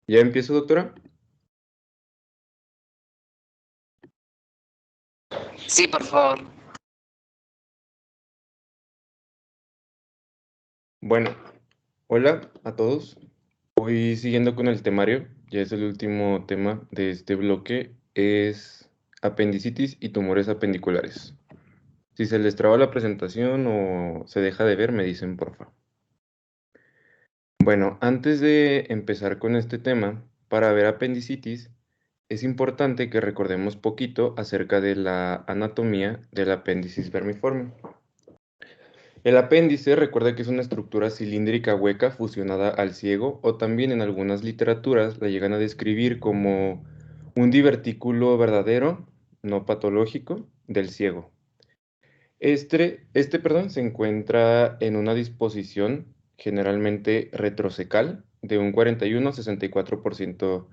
¿Ya empiezo, doctora? Sí, por favor. Bueno, hola a todos. Hoy siguiendo con el temario, ya es el último tema de este bloque, es apendicitis y tumores apendiculares. Si se les traba la presentación o se deja de ver, me dicen porfa. Bueno, antes de empezar con este tema, para ver apendicitis, es importante que recordemos poquito acerca de la anatomía del apéndice vermiforme. El apéndice recuerda que es una estructura cilíndrica hueca fusionada al ciego, o también en algunas literaturas la llegan a describir como un divertículo verdadero, no patológico, del ciego. Perdón, se encuentra en una disposición generalmente retrocecal de un 41 a 64%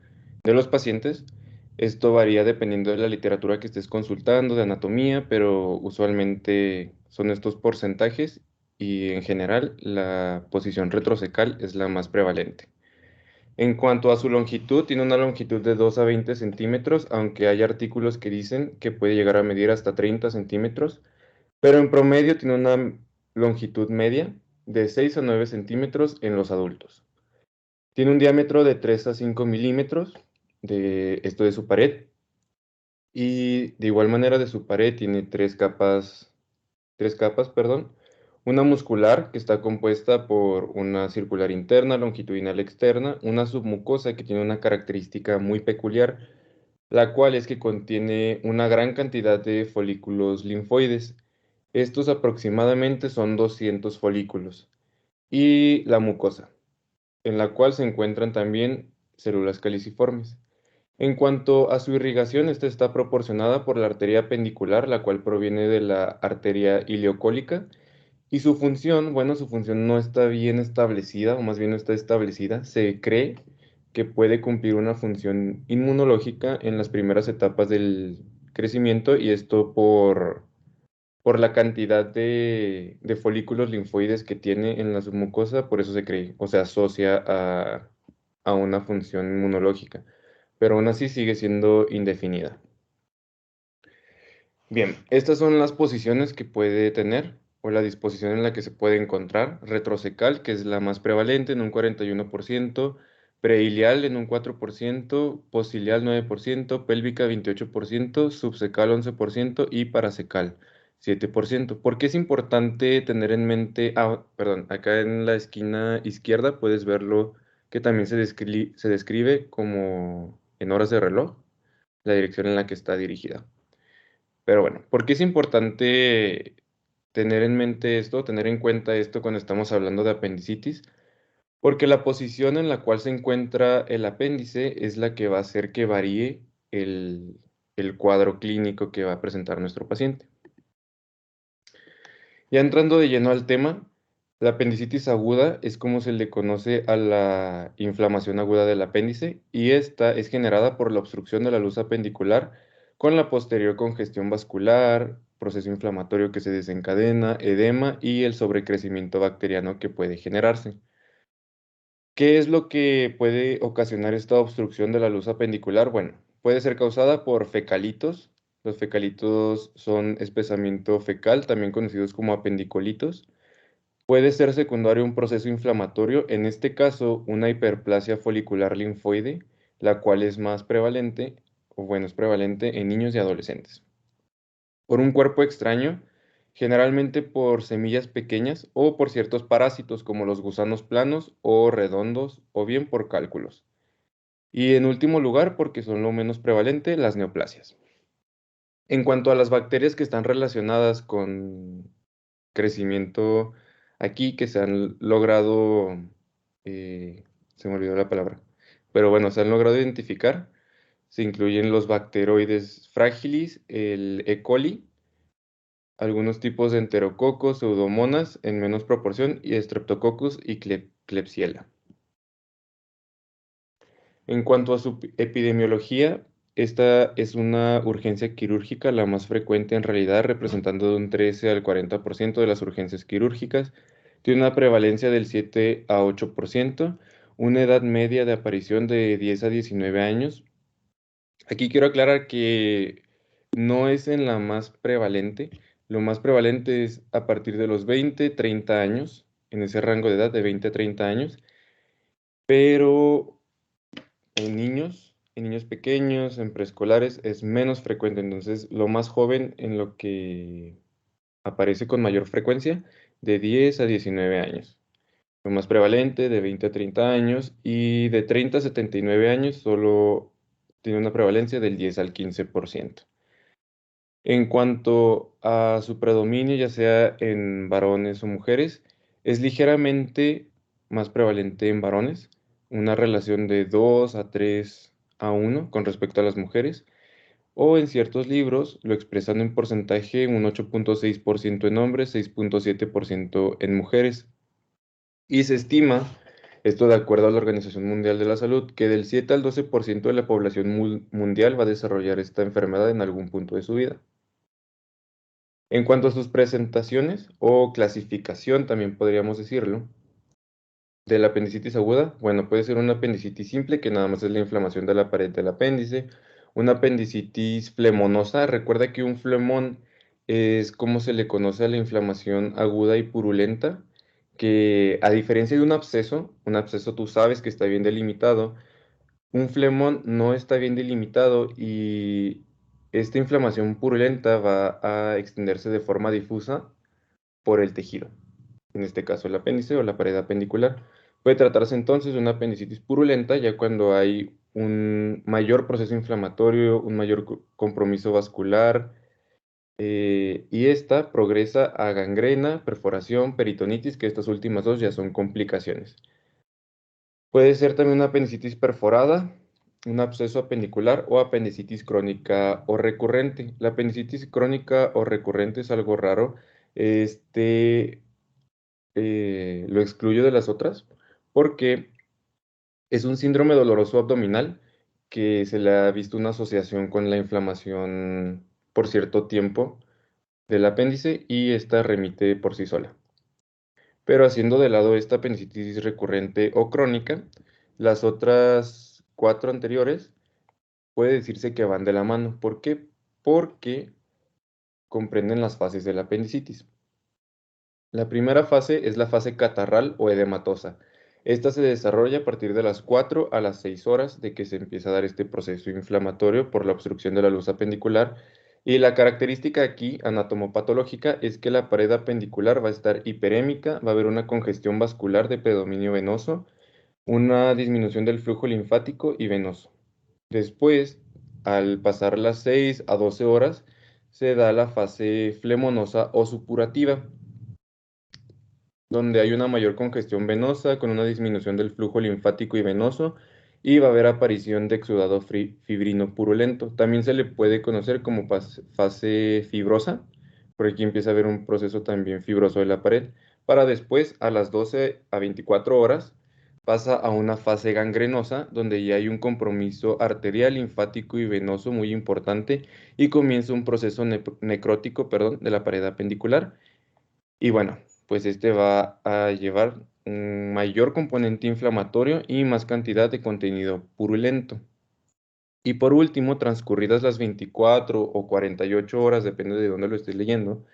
de los pacientes. Esto varía dependiendo de la literatura que estés consultando, de anatomía, pero usualmente son estos porcentajes y en general la posición retrocecal es la más prevalente. En cuanto a su longitud, tiene una longitud de 2 a 20 centímetros, aunque hay artículos que dicen que puede llegar a medir hasta 30 centímetros, pero en promedio tiene una longitud media de 6 a 9 centímetros en los adultos. Tiene un diámetro de 3 a 5 milímetros de esto de su pared, y de igual manera de su pared tiene tres capas, perdón. Una muscular que está compuesta por una circular interna, longitudinal externa, una submucosa que tiene una característica muy peculiar, la cual es que contiene una gran cantidad de folículos linfoides. Estos aproximadamente son 200 folículos. Y la mucosa, en la cual se encuentran también células caliciformes. En cuanto a su irrigación, esta está proporcionada por la arteria pendicular, la cual proviene de la arteria ileocólica, y su función, bueno, su función no está bien establecida, o más bien no está establecida. Se cree que puede cumplir una función inmunológica en las primeras etapas del crecimiento, y esto por la cantidad de folículos linfoides que tiene en la submucosa, por eso se cree, o se asocia a una función inmunológica, pero aún así sigue siendo indefinida. Bien, estas son las posiciones que puede tener o la disposición en la que se puede encontrar. Retrocecal, que es la más prevalente en un 41%, preilial en un 4%, posilial 9%, pélvica 28%, subsecal 11% y paracecal 7%. ¿Por qué es importante tener en mente? Ah, perdón, acá en la esquina izquierda puedes verlo que también se describe como en horas de reloj, la dirección en la que está dirigida. Pero bueno, ¿por qué es importante tener en mente esto, tener en cuenta esto cuando estamos hablando de apendicitis? Porque la posición en la cual se encuentra el apéndice es la que va a hacer que varíe el cuadro clínico que va a presentar nuestro paciente. Ya entrando de lleno al tema, la apendicitis aguda es como se le conoce a la inflamación aguda del apéndice, y esta es generada por la obstrucción de la luz apendicular con la posterior congestión vascular, proceso inflamatorio que se desencadena, edema y el sobrecrecimiento bacteriano que puede generarse. ¿Qué es lo que puede ocasionar esta obstrucción de la luz apendicular? Bueno, puede ser causada por fecalitos. Los fecalitos son espesamiento fecal, también conocidos como apendicolitos. Puede ser secundario a un proceso inflamatorio, en este caso una hiperplasia folicular linfoide, la cual es más prevalente, o bueno, es prevalente en niños y adolescentes. Por un cuerpo extraño, generalmente por semillas pequeñas o por ciertos parásitos como los gusanos planos o redondos, o bien por cálculos. Y en último lugar, porque son lo menos prevalente, las neoplasias. En cuanto a las bacterias que están relacionadas con crecimiento aquí, que se han logrado, se me olvidó la palabra, pero bueno, se han logrado identificar, se incluyen los bacteroides frágiles, el E. coli, algunos tipos de enterococos, pseudomonas en menos proporción, y streptococcus y klebsiella. En cuanto a su epidemiología, esta es una urgencia quirúrgica, la más frecuente en realidad, representando de un 13 al 40% de las urgencias quirúrgicas. Tiene una prevalencia del 7 a 8%, una edad media de aparición de 10 a 19 años. Aquí quiero aclarar que no es en la más prevalente. Lo más prevalente es a partir de los 20, 30 años, en ese rango de edad de 20 a 30 años, pero en niños pequeños, en preescolares, es menos frecuente. Entonces, lo más joven en lo que aparece con mayor frecuencia, de 10 a 19 años. Lo más prevalente, de 20 a 30 años, y de 30 a 79 años solo tiene una prevalencia del 10 al 15%. En cuanto a su predominio, ya sea en varones o mujeres, es ligeramente más prevalente en varones, una relación de 2 a 3 a 1 con respecto a las mujeres, o en ciertos libros lo expresan en porcentaje un 8.6% en hombres, 6.7% en mujeres. Y se estima, esto de acuerdo a la Organización Mundial de la Salud, que del 7 al 12% de la población mundial va a desarrollar esta enfermedad en algún punto de su vida. En cuanto a sus presentaciones o clasificación, también podríamos decirlo, de la apendicitis aguda, bueno, puede ser una apendicitis simple, que nada más es la inflamación de la pared del apéndice, una apendicitis flemonosa. Recuerda que un flemón es como se le conoce a la inflamación aguda y purulenta, que a diferencia de un absceso tú sabes que está bien delimitado, un flemón no está bien delimitado y esta inflamación purulenta va a extenderse de forma difusa por el tejido, en este caso el apéndice o la pared apendicular. Puede tratarse entonces de una apendicitis purulenta ya cuando hay un mayor proceso inflamatorio, un mayor compromiso vascular, y esta progresa a gangrena, perforación, peritonitis, que estas últimas dos ya son complicaciones. Puede ser también una apendicitis perforada, un absceso apendicular o apendicitis crónica o recurrente. La apendicitis crónica o recurrente es algo raro. Este lo excluyo de las otras porque es un síndrome doloroso abdominal que se le ha visto una asociación con la inflamación por cierto tiempo del apéndice y esta remite por sí sola. Pero haciendo de lado esta apendicitis recurrente o crónica, las otras cuatro anteriores puede decirse que van de la mano. ¿Por qué? Porque comprenden las fases del apendicitis. La primera fase es la fase catarral o edematosa. Esta se desarrolla a partir de las 4 a las 6 horas de que se empieza a dar este proceso inflamatorio por la obstrucción de la luz apendicular. Y la característica aquí, anatomopatológica, es que la pared apendicular va a estar hiperémica, va a haber una congestión vascular de predominio venoso, una disminución del flujo linfático y venoso. Después, al pasar las 6 a 12 horas, se da la fase flemonosa o supurativa, donde hay una mayor congestión venosa con una disminución del flujo linfático y venoso y va a haber aparición de exudado fibrino purulento. También se le puede conocer como fase fibrosa, por aquí empieza a haber un proceso también fibroso de la pared, para después a las 12 a 24 horas pasa a una fase gangrenosa donde ya hay un compromiso arterial, linfático y venoso muy importante y comienza un proceso necrótico, perdón, de la pared apendicular. Y bueno, pues este va a llevar un mayor componente inflamatorio y más cantidad de contenido purulento. Y por último, transcurridas las 24 o 48 horas, depende de dónde lo estés leyendo,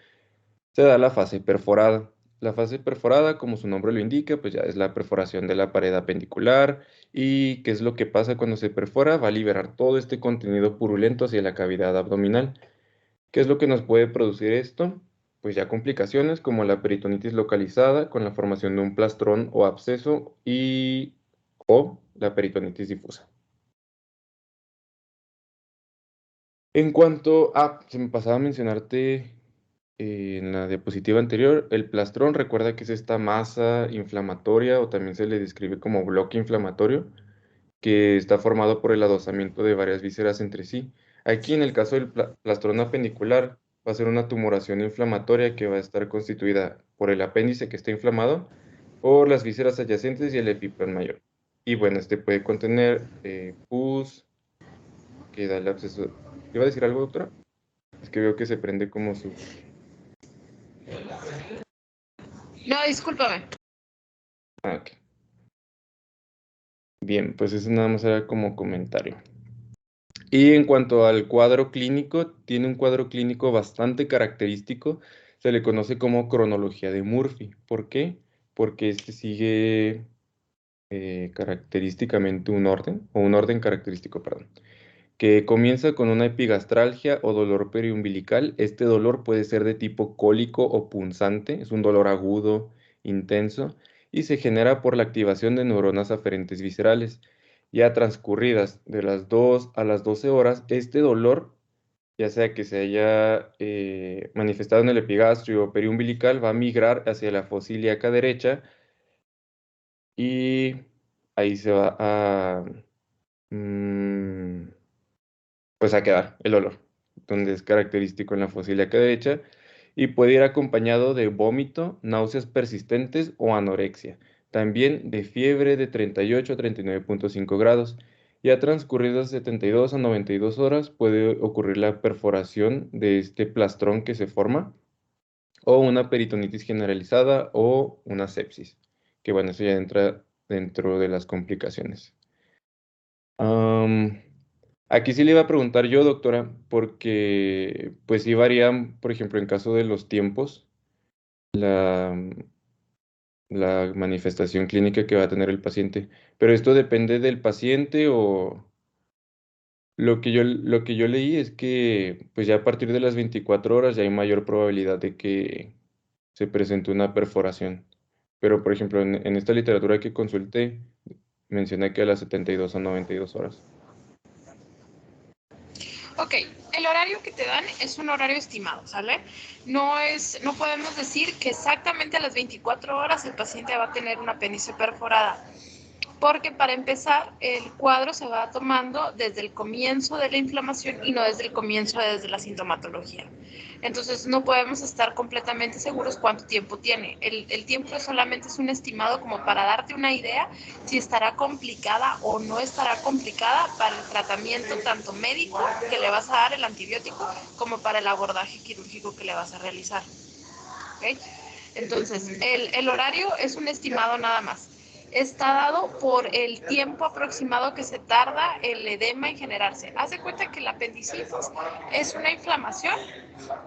se da la fase perforada. La fase perforada, como su nombre lo indica, pues ya es la perforación de la pared apendicular. ¿Y qué es lo que pasa cuando se perfora? Va a liberar todo este contenido purulento hacia la cavidad abdominal. ¿Qué es lo que nos puede producir esto? Pues ya complicaciones como la peritonitis localizada con la formación de un plastrón o absceso y o la peritonitis difusa. En cuanto a, se me pasaba a mencionarte en la diapositiva anterior, el plastrón, recuerda que es esta masa inflamatoria o también se le describe como bloque inflamatorio que está formado por el adosamiento de varias vísceras entre sí. Aquí, en el caso del plastrón apendicular, va a ser una tumoración inflamatoria que va a estar constituida por el apéndice que está inflamado, por las vísceras adyacentes y el epiplan mayor. Y bueno, este puede contener pus, que da el absceso. ¿Iba a decir algo, doctora? Es que veo que se prende como su... No, discúlpame. Ah, ok. Bien, pues eso nada más era como comentario. Y en cuanto al cuadro clínico, tiene un cuadro clínico bastante característico, se le conoce como cronología de Murphy. ¿Por qué? Porque este sigue característicamente un orden, o un orden característico, perdón, que comienza con una epigastralgia o dolor periumbilical. Este dolor puede ser de tipo cólico o punzante, es un dolor agudo, intenso, y se genera por la activación de neuronas aferentes viscerales. Ya transcurridas de las 2 a las 12 horas, este dolor, ya sea que se haya manifestado en el epigastrio o periumbilical, va a migrar hacia la fosa ilíaca derecha y ahí se va a, mm, pues a quedar el olor, donde es característico en la fosa ilíaca derecha y puede ir acompañado de vómito, náuseas persistentes o anorexia. También de fiebre de 38 a 39,5 grados. Ya transcurridas 72 a 92 horas puede ocurrir la perforación de este plastrón que se forma o una peritonitis generalizada o una sepsis, que bueno, eso ya entra dentro de las complicaciones. Am, Aquí sí le iba a preguntar yo, doctora, porque pues sí varían, por ejemplo, en caso de los tiempos, la, la manifestación clínica que va a tener el paciente. Pero esto depende del paciente o lo que yo leí es que pues ya a partir de las 24 horas ya hay mayor probabilidad de que se presente una perforación. Pero, por ejemplo, en esta literatura que consulté, menciona que a las 72 a 92 horas. Ok, el horario que te dan es un horario estimado, ¿sale? No podemos decir que exactamente a las 24 horas el paciente va a tener una apéndice perforada. Porque para empezar, el cuadro se va tomando desde el comienzo de la inflamación y no desde el comienzo desde la sintomatología. Entonces no podemos estar completamente seguros cuánto tiempo tiene. El tiempo solamente es un estimado como para darte una idea si estará complicada o no estará complicada para el tratamiento tanto médico que le vas a dar el antibiótico como para el abordaje quirúrgico que le vas a realizar. ¿Okay? Entonces, el horario es un estimado nada más. Está dado por el tiempo aproximado que se tarda el edema en generarse. Haz de cuenta que la apendicitis es una inflamación,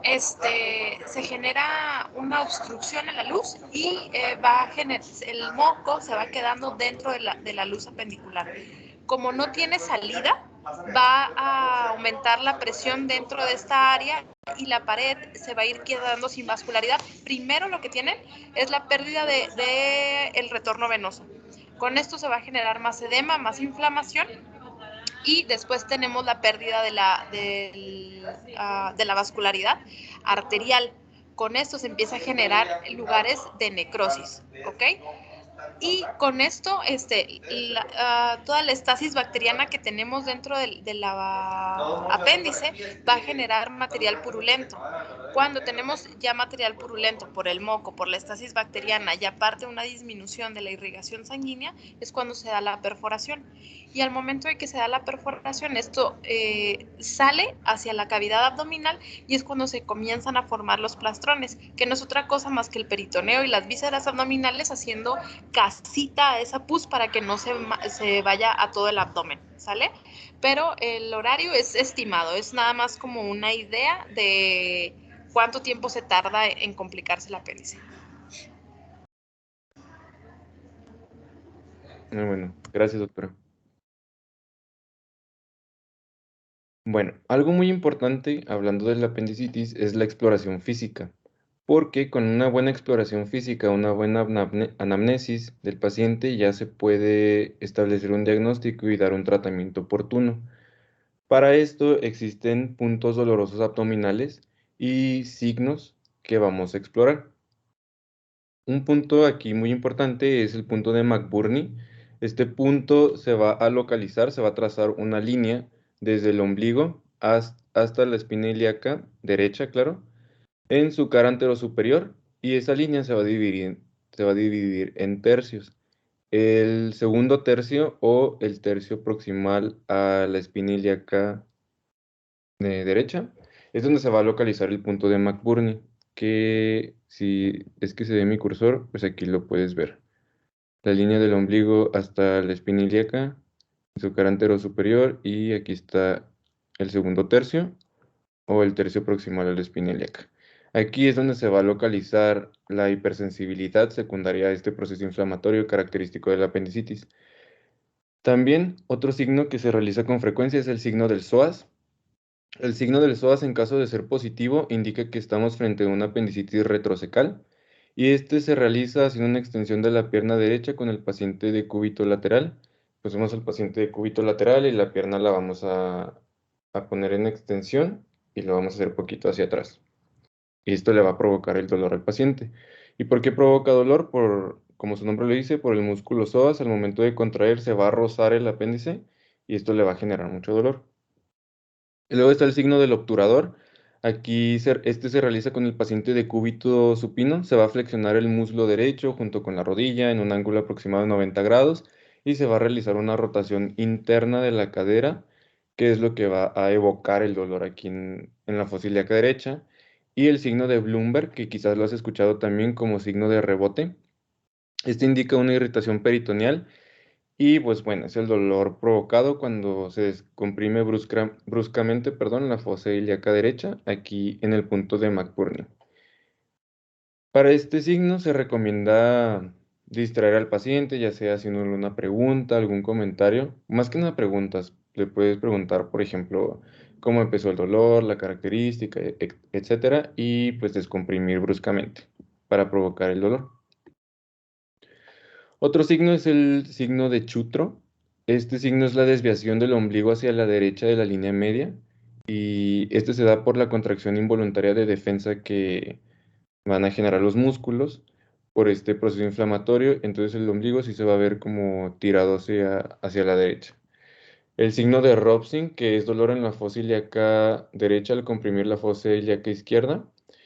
se genera una obstrucción en la luz y el moco se va quedando dentro de la luz apendicular. Como no tiene salida, va a aumentar la presión dentro de esta área y la pared se va a ir quedando sin vascularidad. Primero lo que tienen es la pérdida de el retorno venoso. Con esto se va a generar más edema, más inflamación y después tenemos la pérdida de la vascularidad arterial. Con esto se empieza a generar lugares de necrosis, ¿ok? Y con esto, toda la estasis bacteriana que tenemos dentro de la apéndice va a generar material purulento. Cuando tenemos ya material purulento por el moco, por la estasis bacteriana y aparte una disminución de la irrigación sanguínea, es cuando se da la perforación. Y al momento de que se da la perforación, esto sale hacia la cavidad abdominal y es cuando se comienzan a formar los plastrones, que no es otra cosa más que el peritoneo y las vísceras abdominales haciendo casita a esa pus para que no se vaya a todo el abdomen, ¿sale? Pero el horario es estimado, es nada más como una idea de cuánto tiempo se tarda en complicarse el apéndice. Bueno, gracias, doctora. Bueno, algo muy importante hablando de la apendicitis es la exploración física, porque con una buena exploración física, una buena anamnesis del paciente ya se puede establecer un diagnóstico y dar un tratamiento oportuno. Para esto existen puntos dolorosos abdominales y signos que vamos a explorar. Un punto aquí muy importante es el punto de McBurney. Este punto se va a localizar, se va a trazar una línea desde el ombligo hasta la espina ilíaca derecha, claro, en su cara anterosuperior y esa línea se va a dividir en tercios. El segundo tercio o el tercio proximal a la espina ilíaca derecha es donde se va a localizar el punto de McBurney, que si es que se ve mi cursor, pues aquí lo puedes ver. la línea del ombligo hasta la espina ilíaca, su cara antero superior, y aquí está el segundo tercio o el tercio proximal a la espina ilíaca. Aquí es donde se va a localizar la hipersensibilidad secundaria a este proceso inflamatorio característico de la apendicitis. También otro signo que se realiza con frecuencia es el signo del psoas. El signo del psoas, en caso de ser positivo, indica que estamos frente a una apendicitis retrocecal y este se realiza haciendo una extensión de la pierna derecha con el paciente de cúbito lateral. Pues vemos al paciente de cúbito lateral y la pierna la vamos a poner en extensión y lo vamos a hacer poquito hacia atrás. Y esto le va a provocar el dolor al paciente. ¿Y por qué provoca dolor? Como su nombre lo dice, por el músculo psoas, al momento de contraer se va a rozar el apéndice y esto le va a generar mucho dolor. Y luego está el signo del obturador. Aquí este se realiza con el paciente de cúbito supino. Se va a flexionar el muslo derecho junto con la rodilla en un ángulo aproximado de 90 grados y se va a realizar una rotación interna de la cadera, que es lo que va a evocar el dolor aquí en la fosa ilíaca derecha. Y el signo de Bloomberg, que quizás lo has escuchado también como signo de rebote. Este indica una irritación peritoneal y pues bueno, es el dolor provocado cuando se descomprime bruscamente, perdón, la fosa ilíaca derecha, aquí en el punto de McBurney. Para este signo se recomienda distraer al paciente, ya sea haciéndole una pregunta, algún comentario, más que nada preguntas. Le puedes preguntar, por ejemplo, cómo empezó el dolor, la característica, etcétera, y pues descomprimir bruscamente para provocar el dolor. Otro signo es el signo de Chutro. Este signo es la desviación del ombligo hacia la derecha de la línea media y este se da por la contracción involuntaria de defensa que van a generar los músculos por este proceso inflamatorio. Entonces el ombligo sí se va a ver como tirado hacia la derecha. El signo de Robson, que es dolor en la fosa ilíaca derecha al comprimir la fosa ilíaca izquierda.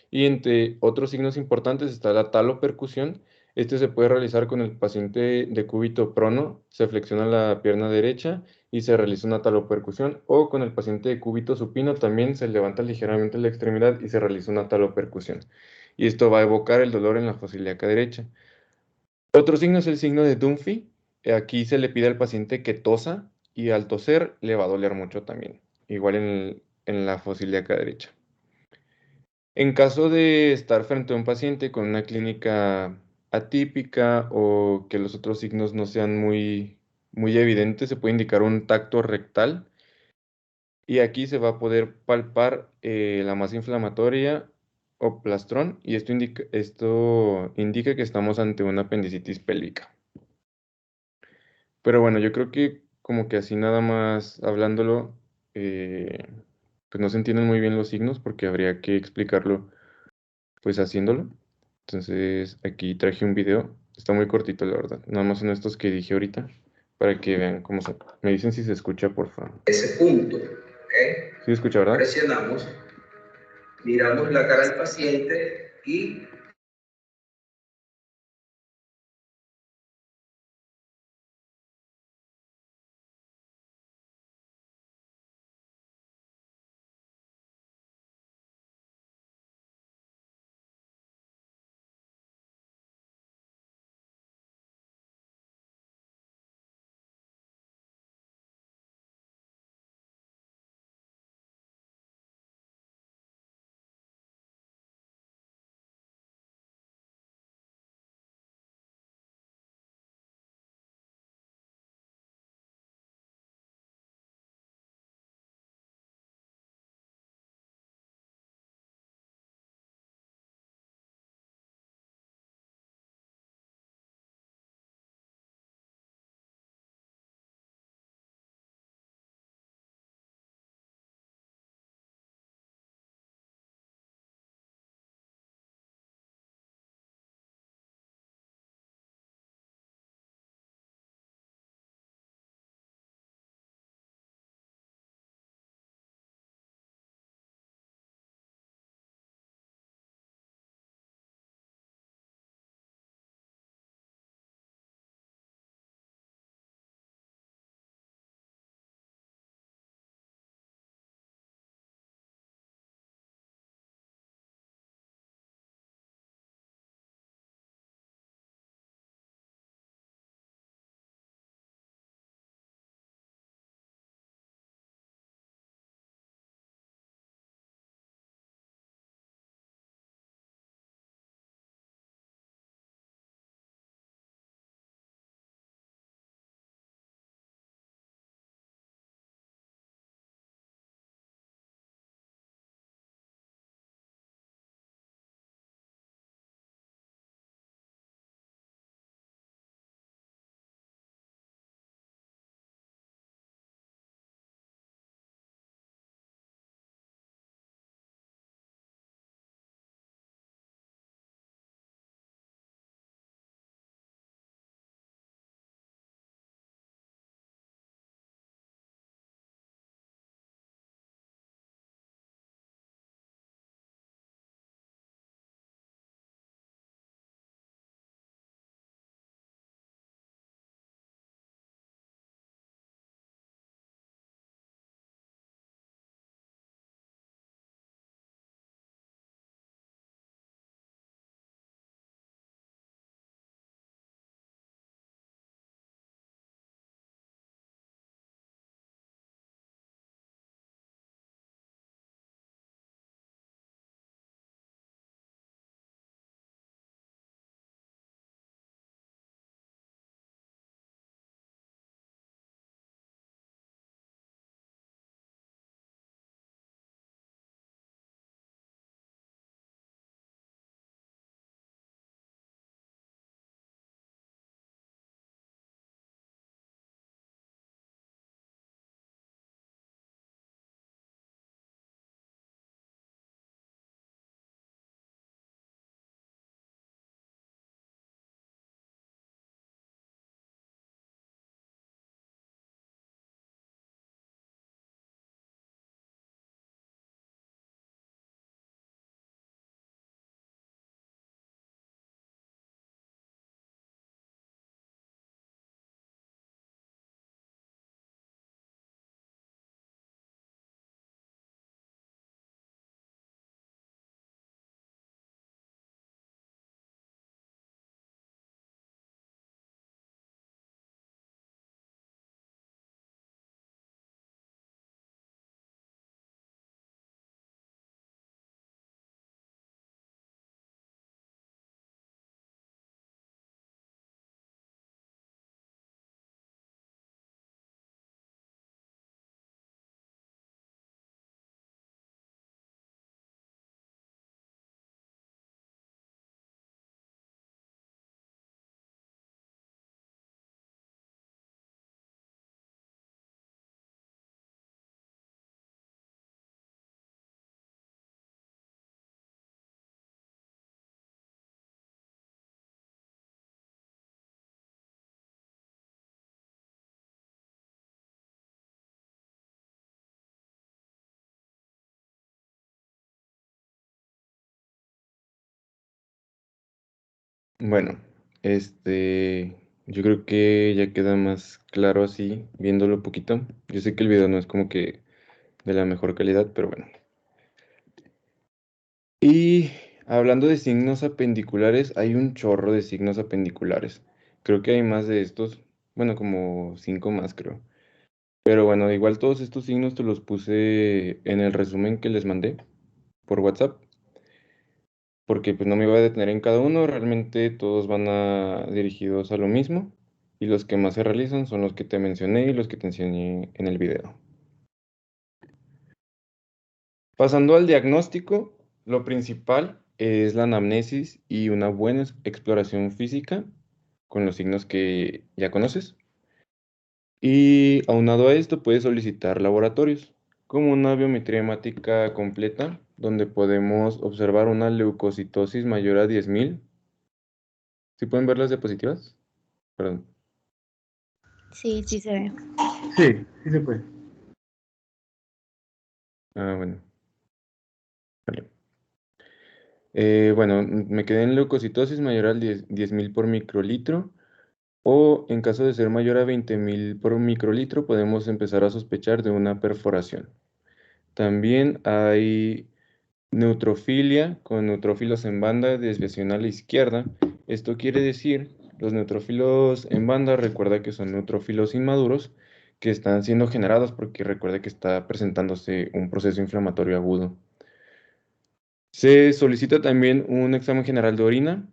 Y entre otros signos importantes está la talopercusión. Este se puede realizar con el paciente de cúbito prono, se flexiona la pierna derecha y se realiza una talopercusión. O con el paciente de cúbito supino también se levanta ligeramente la extremidad y se realiza una talopercusión. Y esto va a evocar el dolor en la fosa ilíaca derecha. Otro signo es el signo de Dunphy. Aquí se le pide al paciente que tosa y al toser le va a doler mucho también, igual en la fosa ilíaca derecha. En caso de estar frente a un paciente con una clínica atípica o que los otros signos no sean muy evidentes, se puede indicar un tacto rectal y aquí se va a poder palpar la masa inflamatoria o plastrón y esto indica que estamos ante una apendicitis pélvica. Pero bueno, yo creo que como que así nada más hablándolo, eh, pues no se entienden muy bien los signos porque habría que explicarlo pues haciéndolo. Entonces aquí traje un video, está muy cortito la verdad, nada más son estos que dije ahorita para que vean cómo se... Me dicen si se escucha, por favor. Ese punto, ¿ok? Sí se escucha, ¿verdad? Presionamos, miramos la cara del paciente y Bueno, yo creo que ya queda más claro así, viéndolo poquito. Yo sé que el video no es como que de la mejor calidad, pero bueno. Y hablando de signos apendiculares, hay un chorro de signos apendiculares. Creo que hay más de estos, bueno, como 5 más creo. Pero bueno, igual todos estos signos te los puse en el resumen que les mandé por WhatsApp, porque pues no me iba a detener en cada uno, realmente todos van dirigidos a lo mismo, y los que más se realizan son los que te mencioné y los que te enseñé en el video. Pasando al diagnóstico, lo principal es la anamnesis y una buena exploración física con los signos que ya conoces. Y aunado a esto, puedes solicitar laboratorios, como una biometría hemática completa, donde podemos observar una leucocitosis mayor a 10.000. ¿Sí pueden ver las diapositivas? Perdón. Sí, sí se ve. Sí, sí se puede. Ah, bueno. Vale. Bueno, me quedé en leucocitosis mayor a 10.000 por microlitro. O en caso de ser mayor a 20.000 por microlitro, podemos empezar a sospechar de una perforación. También hay neutrofilia con neutrófilos en banda, desviación a la izquierda. Esto quiere decir, los neutrófilos en banda, recuerda que son neutrófilos inmaduros que están siendo generados porque recuerda que está presentándose un proceso inflamatorio agudo. Se solicita también un examen general de orina,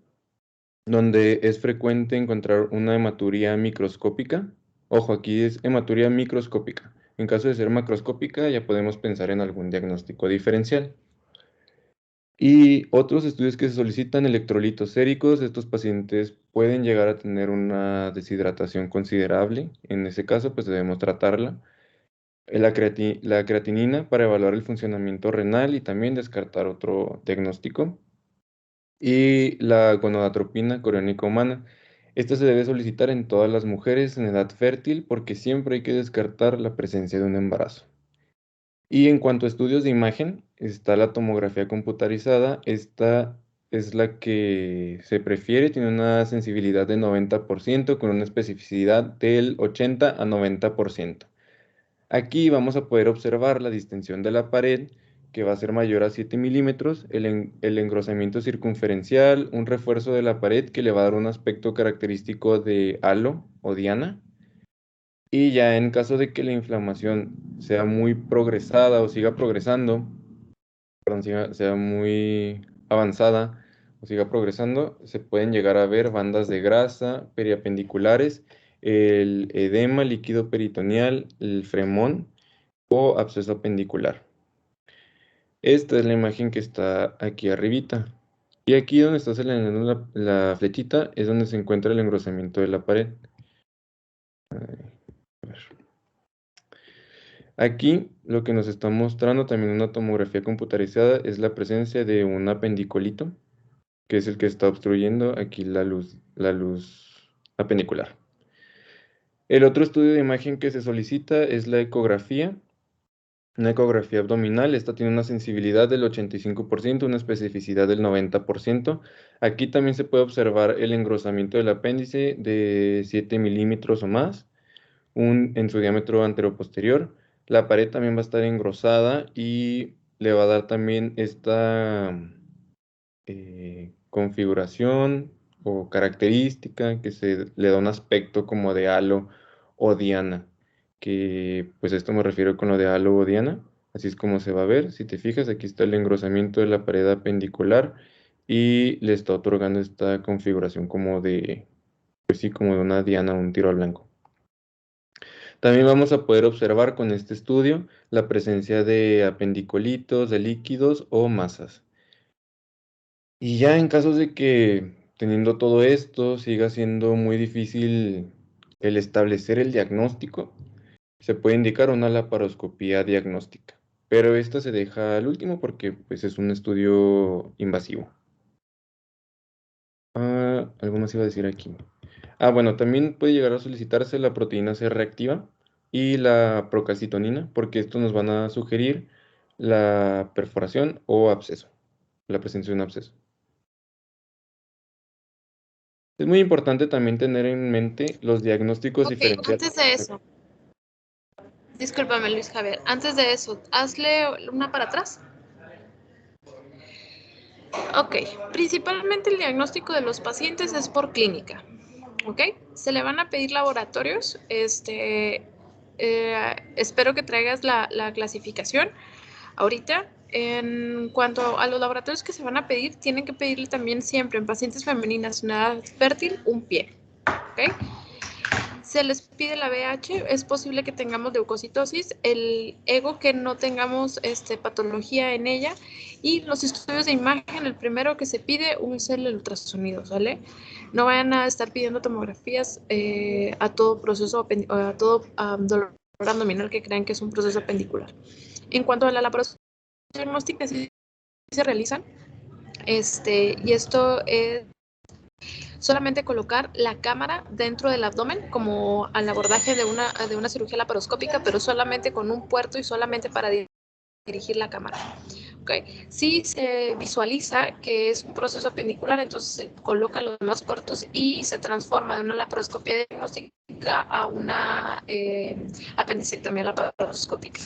donde es frecuente encontrar una hematuría microscópica. Ojo, aquí es hematuría microscópica. En caso de ser macroscópica, ya podemos pensar en algún diagnóstico diferencial. Y otros estudios que se solicitan, electrolitos séricos. Estos pacientes pueden llegar a tener una deshidratación considerable. En ese caso, pues debemos tratarla. La creatinina para evaluar el funcionamiento renal y también descartar otro diagnóstico. Y la gonadotropina coriónica humana. Esta se debe solicitar en todas las mujeres en edad fértil porque siempre hay que descartar la presencia de un embarazo. Y en cuanto a estudios de imagen, está la tomografía computarizada. Esta es la que se prefiere, tiene una sensibilidad de 90% con una especificidad del 80 a 90%. Aquí vamos a poder observar la distensión de la pared, que va a ser mayor a 7 milímetros, el engrosamiento circunferencial, un refuerzo de la pared que le va a dar un aspecto característico de halo o diana. Y ya en caso de que la inflamación sea muy progresada o siga progresando, perdón, sea muy avanzada o siga progresando, se pueden llegar a ver bandas de grasa periapendiculares, el edema líquido peritoneal, el fremón o absceso apendicular. Esta es la imagen que está aquí arribita. Y aquí donde está señalando la flechita es donde se encuentra el engrosamiento de la pared. A ver. Aquí lo que nos está mostrando también una tomografía computarizada es la presencia de un apendicolito, que es el que está obstruyendo aquí la luz apendicular. El otro estudio de imagen que se solicita es la ecografía. Una ecografía abdominal, esta tiene una sensibilidad del 85%, una especificidad del 90%. Aquí también se puede observar el engrosamiento del apéndice de 7 milímetros o más, en su diámetro anteroposterior. La pared también va a estar engrosada y le va a dar también esta configuración o característica que se le da un aspecto como de halo o diana, que pues esto me refiero con lo de halo o diana, así es como se va a ver. Si te fijas, aquí está el engrosamiento de la pared apendicular y le está otorgando esta configuración como de, pues sí, como de una diana, un tiro al blanco. También vamos a poder observar con este estudio la presencia de apendicolitos, de líquidos o masas. Y ya en casos de que teniendo todo esto siga siendo muy difícil el establecer el diagnóstico, se puede indicar una laparoscopía diagnóstica, pero esta se deja al último porque pues es un estudio invasivo. Algo más iba a decir aquí. Bueno, también puede llegar a solicitarse la proteína C reactiva y la procalcitonina, porque estos nos van a sugerir la perforación o absceso, la presencia de un absceso. Es muy importante también tener en mente los diagnósticos Ok, diferenciales. antes de eso, discúlpame Luis Javier, antes de eso, hazle una para atrás. Ok, principalmente el diagnóstico de los pacientes es por clínica. ¿Ok? Se le van a pedir laboratorios. Espero que traigas la clasificación. Ahorita, en cuanto a los laboratorios que se van a pedir, tienen que pedirle también siempre en pacientes femeninas en edad fértil un pie. ¿Ok? Se les pide la VH, es posible que tengamos leucocitosis, el ego que no tengamos patología en ella, y los estudios de imagen, el primero que se pide es el ultrasonido, ¿sale? No vayan a estar pidiendo tomografías a todo proceso, a todo dolor abdominal que crean que es un proceso apendicular. En cuanto a la laparoscopia diagnóstica, sí se realizan, y esto es solamente colocar la cámara dentro del abdomen, como al abordaje de una cirugía laparoscópica, pero solamente con un puerto y solamente para dirigir la cámara. Okay. Si se visualiza que es un proceso apendicular, entonces se coloca los más cortos y se transforma de una laparoscopia diagnóstica a una apendicectomía laparoscópica.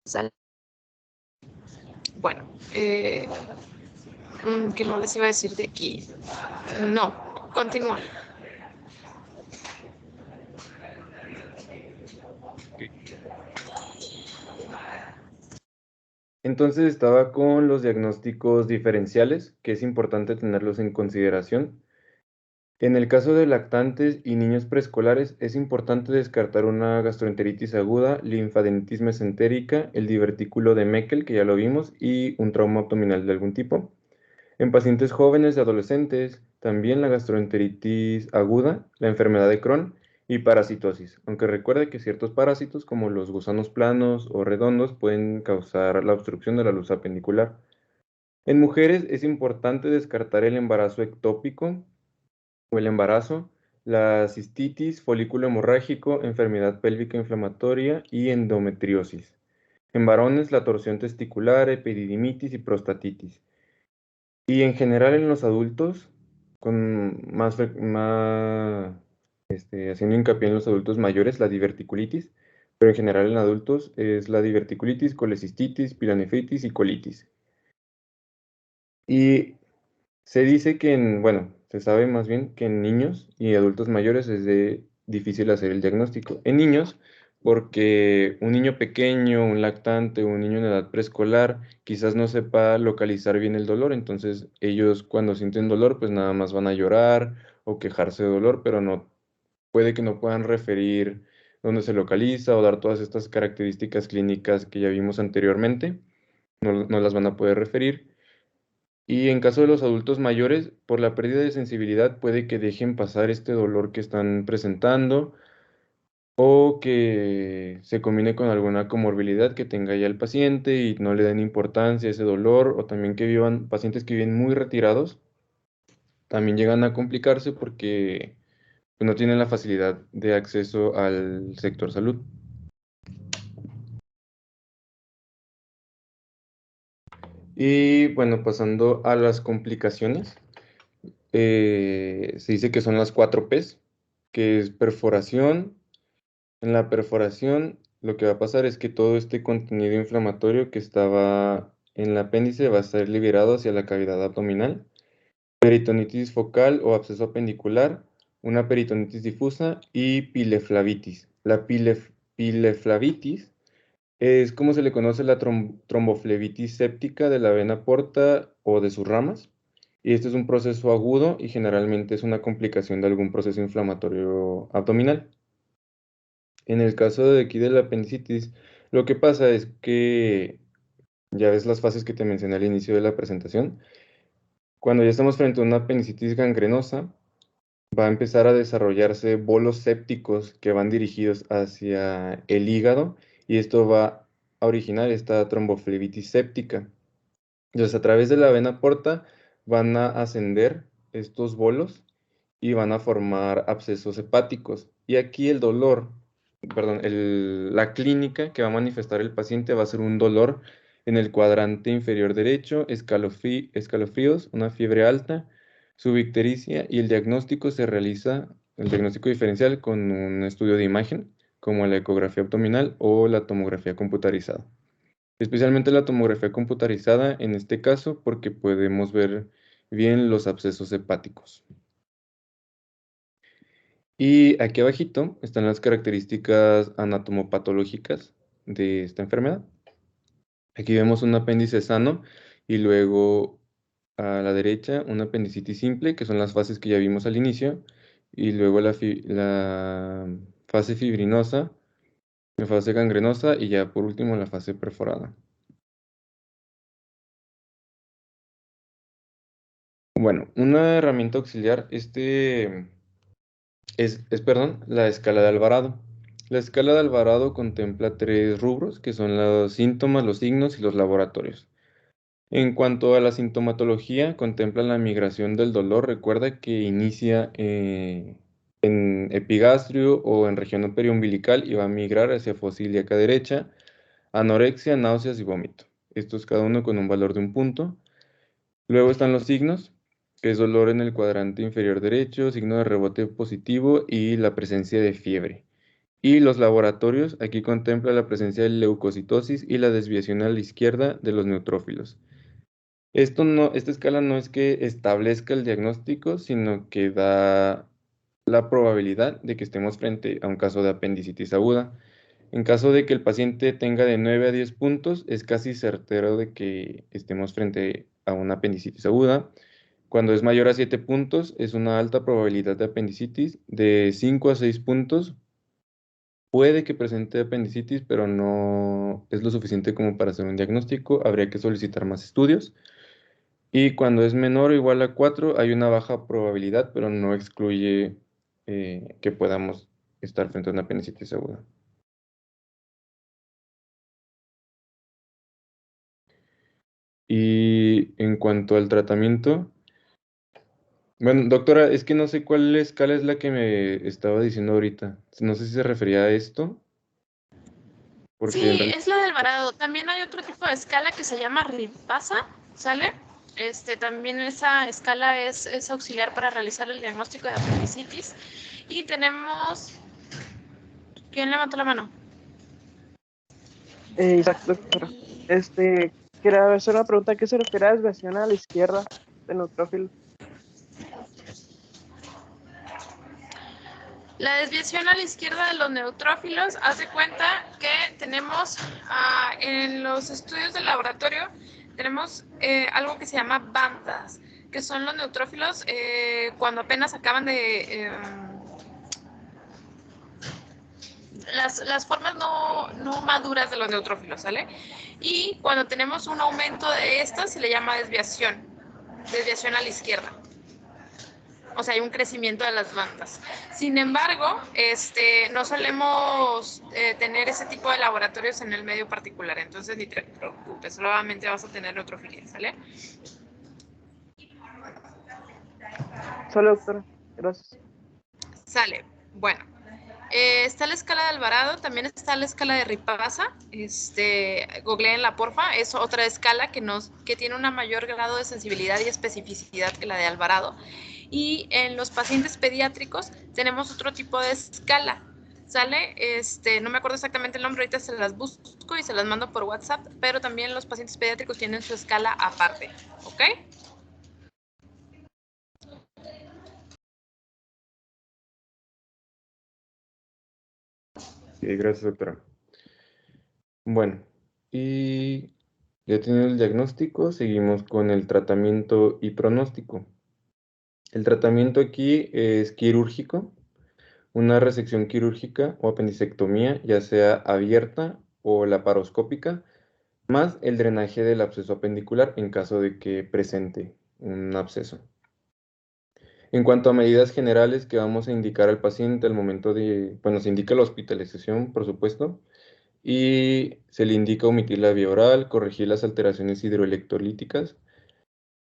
¿Sale? Bueno, ¿qué no les iba a decir de aquí? No, continúa. Entonces estaba con los diagnósticos diferenciales, que es importante tenerlos en consideración. En el caso de lactantes y niños preescolares, es importante descartar una gastroenteritis aguda, linfadenitis mesentérica, el divertículo de Meckel, que ya lo vimos, y un trauma abdominal de algún tipo. En pacientes jóvenes y adolescentes, también la gastroenteritis aguda, la enfermedad de Crohn y parasitosis, aunque recuerde que ciertos parásitos como los gusanos planos o redondos pueden causar la obstrucción de la luz apendicular. En mujeres es importante descartar el embarazo ectópico o el embarazo, la cistitis, folículo hemorrágico, enfermedad pélvica inflamatoria y endometriosis. En varones, la torsión testicular, epididimitis y prostatitis. Y en general en los adultos, con haciendo hincapié en los adultos mayores, la diverticulitis, pero en general en adultos es la diverticulitis, colecistitis, pielonefritis y colitis. Y se dice que bueno, se sabe más bien que en niños y adultos mayores es difícil hacer el diagnóstico. En niños, porque un niño pequeño, un lactante, un niño en edad preescolar, quizás no sepa localizar bien el dolor, entonces ellos cuando sienten dolor, pues nada más van a llorar o quejarse de dolor, pero no puede que no puedan referir dónde se localiza o dar todas estas características clínicas que ya vimos anteriormente, no las van a poder referir. Y en caso de los adultos mayores, por la pérdida de sensibilidad puede que dejen pasar este dolor que están presentando o que se combine con alguna comorbilidad que tenga ya el paciente y no le den importancia a ese dolor, o también que vivan pacientes que viven muy retirados, también llegan a complicarse porque pues, no tienen la facilidad de acceso al sector salud. Y bueno, pasando a las complicaciones. Se dice que son las 4 Ps, que es perforación. En la perforación, lo que va a pasar es que todo este contenido inflamatorio que estaba en el apéndice va a ser liberado hacia la cavidad abdominal. Peritonitis focal o absceso apendicular, una peritonitis difusa y pileflavitis. La pileflavitis es como se le conoce la tromboflebitis séptica de la vena porta o de sus ramas. Y este es un proceso agudo y generalmente es una complicación de algún proceso inflamatorio abdominal. En el caso de aquí de la apendicitis, lo que pasa es que ya ves las fases que te mencioné al inicio de la presentación. Cuando ya estamos frente a una apendicitis gangrenosa, va a empezar a desarrollarse bolos sépticos que van dirigidos hacia el hígado y esto va a originar esta tromboflebitis séptica. Entonces, a través de la vena porta van a ascender estos bolos y van a formar abscesos hepáticos. Y aquí el dolor, perdón, la clínica que va a manifestar el paciente va a ser un dolor en el cuadrante inferior derecho, escalofríos, una fiebre alta, su ictericia y el diagnóstico se realiza, el diagnóstico diferencial, con un estudio de imagen, como la ecografía abdominal o la tomografía computarizada. Especialmente la tomografía computarizada en este caso porque podemos ver bien los abscesos hepáticos. Y aquí abajito están las características anatomopatológicas de esta enfermedad. Aquí vemos un apéndice sano y luego a la derecha una apendicitis simple, que son las fases que ya vimos al inicio, y luego la fase fibrinosa, la fase gangrenosa y ya por último la fase perforada. Bueno, una herramienta auxiliar, perdón, la escala de Alvarado. La escala de Alvarado contempla 3 rubros, que son los síntomas, los signos y los laboratorios. En cuanto a la sintomatología, contempla la migración del dolor. Recuerda que inicia en epigastrio o en región periumbilical y va a migrar hacia fosa ilíaca derecha, anorexia, náuseas y vómito. Estos cada uno con un valor de 1 punto. Luego están los signos, que es dolor en el cuadrante inferior derecho, signo de rebote positivo y la presencia de fiebre. Y los laboratorios, aquí contempla la presencia de leucocitosis y la desviación a la izquierda de los neutrófilos. Esta escala no es que establezca el diagnóstico, sino que da la probabilidad de que estemos frente a un caso de apendicitis aguda. En caso de que el paciente tenga de 9 a 10 puntos, es casi certero de que estemos frente a una apendicitis aguda. Cuando es mayor a 7 puntos, es una alta probabilidad de apendicitis. De 5 a 6 puntos, puede que presente apendicitis, pero no es lo suficiente como para hacer un diagnóstico. Habría que solicitar más estudios. Y cuando es menor o igual a 4, hay una baja probabilidad, pero no excluye que podamos estar frente a una apendicitis aguda. Y en cuanto al tratamiento, bueno, doctora, es que no sé cuál escala es la que me estaba diciendo ahorita. No sé si se refería a esto, porque en Sí, realidad... es la de Alvarado. También hay otro tipo de escala que se llama Ripasa, ¿sale? También esa escala es auxiliar para realizar el diagnóstico de apendicitis. Y tenemos... ¿Quién levantó la mano? Isaac, doctora. Quería hacer una pregunta. ¿A qué se refiere a desviación a la izquierda de neutrófilo? La desviación a la izquierda de los neutrófilos, haz de cuenta que tenemos en los estudios del laboratorio, tenemos algo que se llama bandas, que son los neutrófilos cuando apenas acaban de... las formas no maduras de los neutrófilos, ¿sale? Y cuando tenemos un aumento de estas se le llama desviación a la izquierda. O sea, hay un crecimiento de las bandas. Sin embargo, no solemos tener ese tipo de laboratorios en el medio particular, entonces ni te preocupes, solamente vas a tener neutrofilia, ¿sale? Solo, doctora. Gracias. Sale. Bueno, está la escala de Alvarado, también está la escala de Ripasa. Googleenla, porfa. Es otra escala que tiene un mayor grado de sensibilidad y especificidad que la de Alvarado. Y en los pacientes pediátricos tenemos otro tipo de escala. ¿Sale? No me acuerdo exactamente el nombre, ahorita se las busco y se las mando por WhatsApp, pero también los pacientes pediátricos tienen su escala aparte, ¿ok? Gracias, doctora. Bueno, y ya teniendo el diagnóstico, seguimos con el tratamiento y pronóstico. El tratamiento aquí es quirúrgico, una resección quirúrgica o apendicectomía, ya sea abierta o laparoscópica, más el drenaje del absceso apendicular en caso de que presente un absceso. En cuanto a medidas generales que vamos a indicar al paciente al momento de, bueno, se indica la hospitalización, por supuesto, y se le indica omitir la vía oral, corregir las alteraciones hidroelectrolíticas.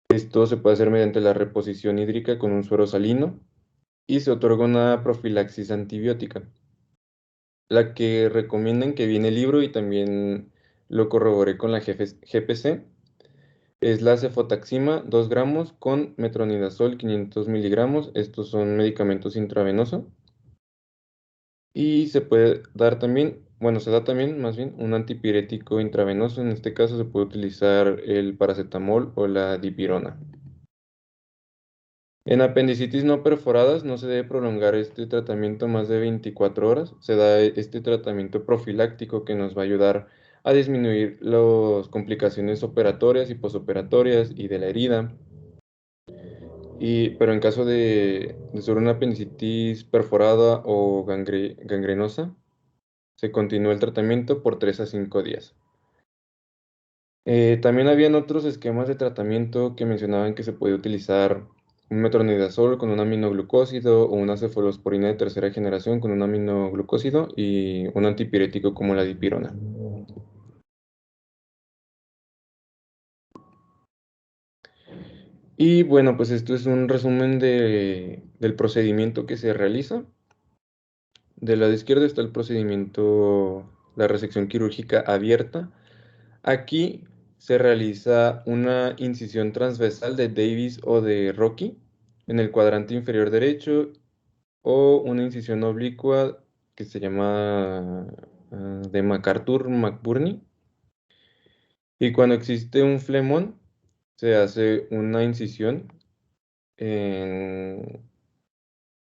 Esto se puede hacer mediante la reposición hídrica con un suero salino y se otorga una profilaxis antibiótica, la que recomiendan que viene el libro y también lo corroboré con la GPC. Es la cefotaxima 2 gramos con metronidazol 500 miligramos. Estos son medicamentos intravenosos. Y se puede dar también, bueno, se da también más bien un antipirético intravenoso. En este caso se puede utilizar el paracetamol o la dipirona. En apendicitis no perforadas no se debe prolongar este tratamiento más de 24 horas. Se da este tratamiento profiláctico que nos va a ayudar a disminuir las complicaciones operatorias y posoperatorias y de la herida. Pero en caso de ser una apendicitis perforada o gangrenosa, se continúa el tratamiento por 3 a 5 días. También habían otros esquemas de tratamiento que mencionaban que se podía utilizar un metronidazol con un aminoglucósido o una cefalosporina de tercera generación con un aminoglucósido y un antipirético como la dipirona. Y bueno, pues esto es un resumen del procedimiento que se realiza. Del lado izquierdo está el procedimiento, la resección quirúrgica abierta. Aquí se realiza una incisión transversal de Davis o de Rocky en el cuadrante inferior derecho o una incisión oblicua que se llama de MacArthur-McBurney. Y cuando existe un flemón, se hace una incisión en,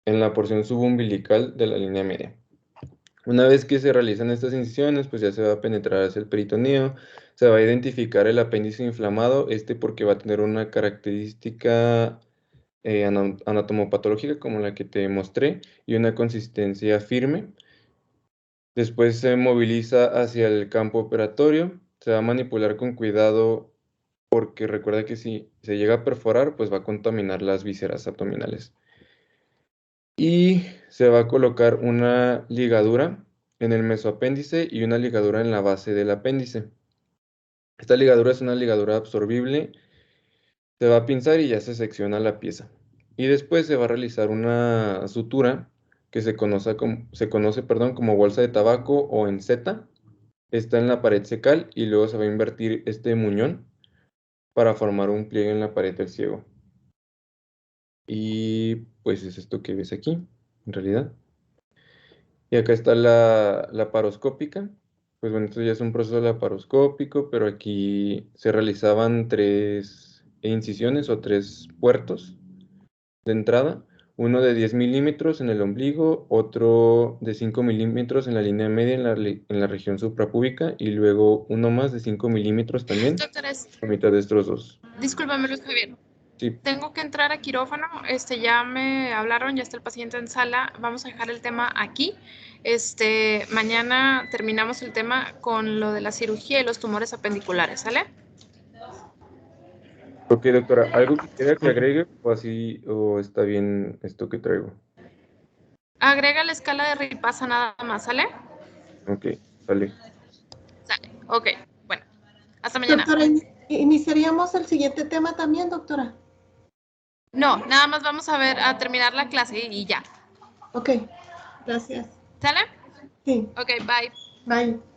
en la porción subumbilical de la línea media. Una vez que se realizan estas incisiones, pues ya se va a penetrar hacia el peritoneo, se va a identificar el apéndice inflamado, porque va a tener una característica anatomopatológica como la que te mostré y una consistencia firme. Después se moviliza hacia el campo operatorio, se va a manipular con cuidado porque recuerda que si se llega a perforar, pues va a contaminar las vísceras abdominales. Y se va a colocar una ligadura en el mesoapéndice y una ligadura en la base del apéndice. Esta ligadura es una ligadura absorbible, se va a pinzar y ya se secciona la pieza. Y después se va a realizar una sutura que se conoce como bolsa de tabaco o enceta. Está en la pared cecal y luego se va a invertir este muñón para formar un pliegue en la pared del ciego. Y pues es esto que ves aquí, en realidad. Y acá está la laparoscópica. Pues bueno, esto ya es un proceso laparoscópico, pero aquí se realizaban 3 incisiones o 3 puertos de entrada. Uno de 10 milímetros en el ombligo, otro de 5 milímetros en la línea media en la región suprapúbica y luego uno más de 5 milímetros también Doctores, a mitad de estos dos. discúlpame, Luis Javier. Sí, Tengo que entrar a quirófano, ya me hablaron, ya está el paciente en sala, vamos a dejar el tema aquí. Mañana terminamos el tema con lo de la cirugía y los tumores apendiculares, ¿sale? ok, doctora, ¿algo que quiera que agregue o así, o está bien esto que traigo? Agrega la escala de Ripasa nada más, ¿sale? Ok, sale. Sale, ok, bueno, hasta mañana. Doctora, ¿iniciaríamos el siguiente tema también, doctora? No, nada más vamos a terminar la clase y ya. Ok, gracias. ¿Sale? Sí, Ok, bye. bye.